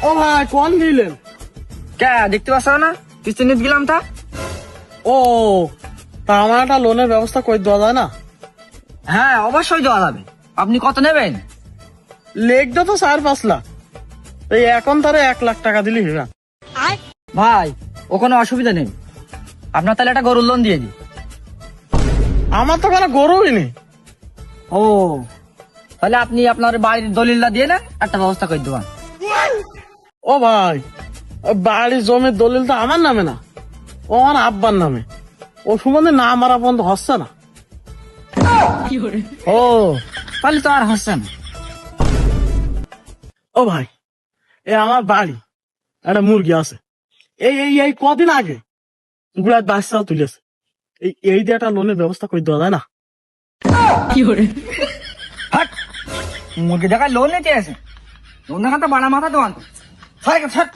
ও ভাই কোন দিলেন? কে দেখতে পাচ্ছ না? কিস্তি নিতে গেলাম তা। ও তা আমার একটা লোনের ব্যবস্থা করে দেওয়া যায় না? হ্যাঁ অবশ্যই দেওয়া যাবে। আপনি কত নেবেন? লেগটা তো 4-5 লাখ, এই এখন তারে 1 লাখ টাকা দিলি হবে। ভাই ও কোনো অসুবিধা নেই, আপনার তাহলে একটা গরুর লোন দিয়ে দিই। আমার তো কোনো গরুই নেই। ও তাহলে আপনি আপনার বাড়ির দলিলটা দিয়ে না একটা ব্যবস্থা করে দেবেন। ও ভাই বাড়ির জমির দলিল তো আমার নামে না, ও আমার আব্বার নামে। ও সুমনে না মারা বন্ধ হচ্ছে না। ও তাহলে তো আর হচ্ছে না। ও ভাই এ আমার বাড়ি একটা মুরগি আছে, এই এই এই কদিন আগে গুলা বাচ্চাও তুলেছে। এই দিয়ে একটা লোনের ব্যবস্থা করে দেওয়া যায় না? হাট, মুরগি দেখায় লোন নিতে আছে, লোন দেখান তো বাড়া মাথা দোকান। ছাড় ছাড়।